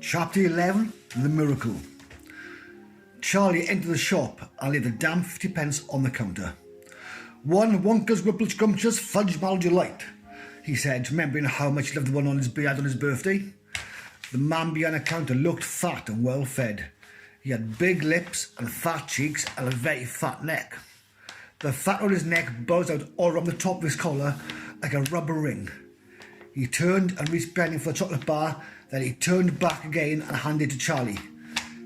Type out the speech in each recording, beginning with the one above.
Chapter 11, The Miracle. Charlie entered the shop and laid a damn 50p on the counter. "One Wonka's Whipple Scrumptious Fudge Mal Delight," he said, remembering how much he loved the one on his beard on his birthday. The man behind the counter looked fat and well fed. He had big lips and fat cheeks and a very fat neck. The fat on his neck buzzed out all around the top of his collar like a rubber ring. He turned and reached behind him for a chocolate bar, then he turned back again and handed it to Charlie.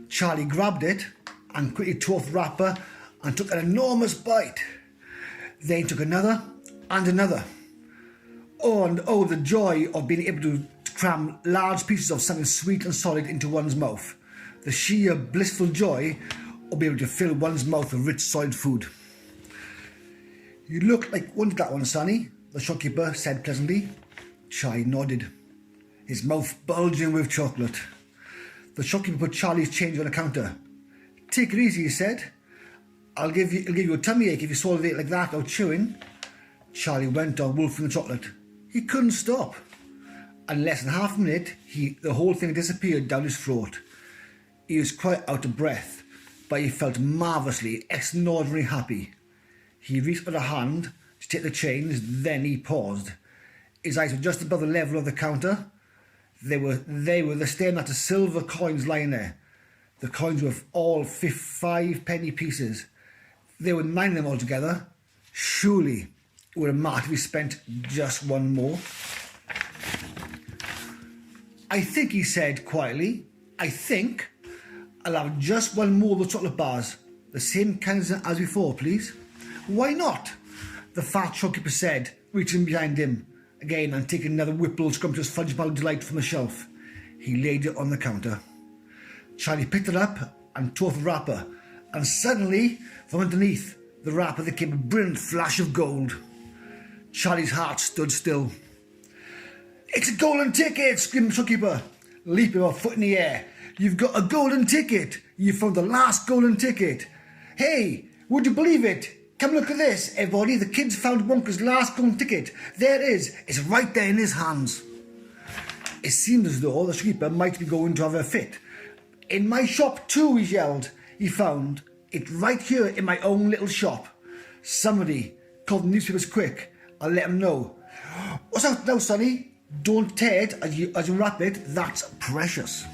Charlie grabbed it and quickly tore off the wrapper and took an enormous bite. Then he took another and another. Oh, the joy of being able to cram large pieces of something sweet and solid into one's mouth. The sheer blissful joy of being able to fill one's mouth with rich, solid food. "You look like one of that one, Sonny," the shopkeeper said pleasantly. Charlie nodded, his mouth bulging with chocolate. The shopkeeper put Charlie's change on the counter. "Take it easy," he said. I'll give you a tummy ache if you swallow it like that without chewing." Charlie went on wolfing the chocolate. He couldn't stop. In less than half a minute, the whole thing disappeared down his throat. He was quite out of breath, but he felt marvellously, extraordinarily happy. He reached out a hand to take the change, then he paused. His eyes were just above the level of the counter. They were staring at the silver coins lying there. The coins were all 5-penny pieces. There were 9 of them altogether. Surely it would have mattered if he spent just one more. "I think," he said quietly, "I think I'll have just one more of the chocolate bars. The same kind as before, please." "Why not?" the fat shopkeeper said, reaching behind him again and taking another Whipple Scrumptious Fudge Mal Delight from the shelf. He laid it on the counter. Charlie picked it up and tore off the wrapper, and suddenly, from underneath the wrapper there came a brilliant flash of gold. Charlie's heart stood still. "It's a golden ticket!" screamed the shopkeeper, leaping a foot in the air. "You've got a golden ticket! You found the last golden ticket! Hey, would you believe it? Come look at this, everybody. The kid's found Wonka's last golden ticket. There it is. It's right there in his hands." It seemed as though the shopkeeper might be going to have a fit. "In my shop too," he yelled. "He found it right here in my own little shop. Somebody call the newspapers quick. I'll let them know." "What's out now, Sonny? Don't tear it as you wrap it. That's precious."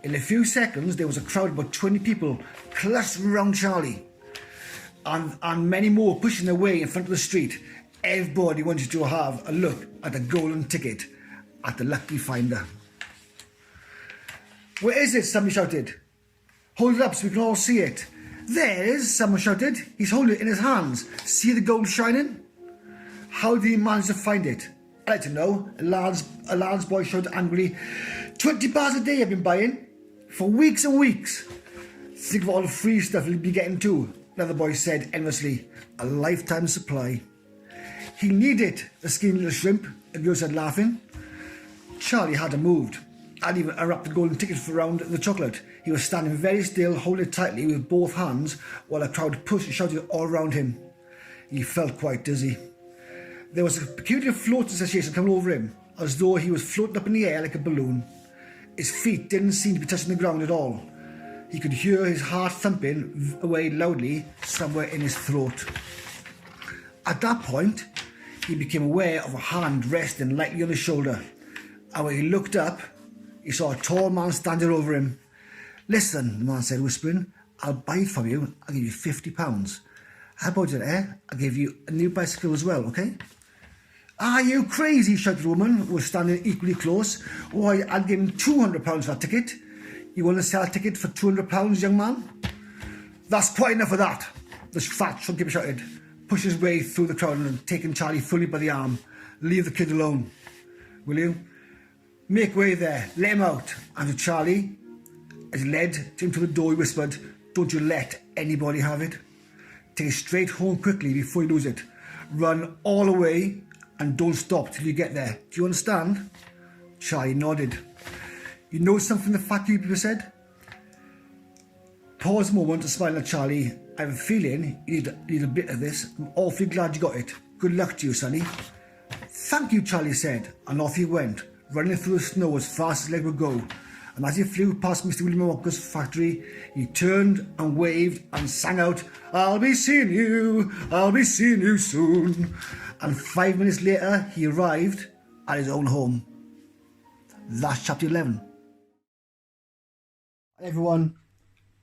In a few seconds, there was a crowd of about 20 people clustered around Charlie, and many more pushing their way in front of the street. Everybody wanted to have a look at the golden ticket, at the lucky finder. "Where is it?" somebody shouted. "Hold it up so we can all see it." "There it is," someone shouted. "He's holding it in his hands. See the gold shining?" "How did he manage to find it?" "I'd like to know," a large boy shouted angrily. 20 bars a day I've been buying, for weeks and weeks." "Think of all the free stuff he'll be getting too," another boy said endlessly. "A lifetime supply." "He need it," the skinny little shrimp, a girl said laughing. Charlie hadn't moved. Hadn't even unwrapped the golden ticket around the chocolate. He was standing very still, holding it tightly with both hands, while a crowd pushed and shouted all around him. He felt quite dizzy. There was a peculiar floating sensation coming over him, as though he was floating up in the air like a balloon. His feet didn't seem to be touching the ground at all. He could hear his heart thumping away loudly somewhere in his throat. At that point, he became aware of a hand resting lightly on his shoulder, and when he looked up, he saw a tall man standing over him. "Listen," the man said, whispering, "I'll buy it from you. I'll give you £50. How about it, eh? I'll give you a new bicycle as well, okay?" "Are you crazy?" shouted the woman, who was standing equally close. "Why, I'll give him £200 for that ticket. You want to sell a ticket for £200, young man?" "That's quite enough of that," the fat shopkeeper shouted, pushing his way through the crowd and taking Charlie fully by the arm. "Leave the kid alone, will you? Make way there. Let him out." And to Charlie, as he led him to the door, he whispered, "Don't you let anybody have it. Take it straight home quickly before you lose it. Run all the way and don't stop till you get there. Do you understand?" Charlie nodded. "You know something?" the fat shopkeeper said. Pause a moment to smile at Charlie. "I have a feeling you need a bit of this. I'm awfully glad you got it. Good luck to you, Sonny." "Thank you," Charlie said, and off he went, running through the snow as fast as his leg would go. and as he flew past Mr. William Wonka's factory, he turned and waved and sang out, I'll be seeing you soon. And 5 minutes later, he arrived at his own home. That's chapter 11. Everyone,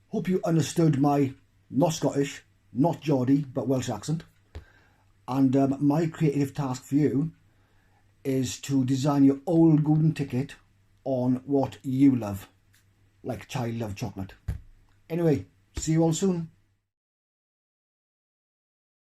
hope you understood my not Scottish, not Geordie, but Welsh accent. And my creative task for you is to design your old golden ticket on what you love, like child love chocolate. Anyway, see you all soon.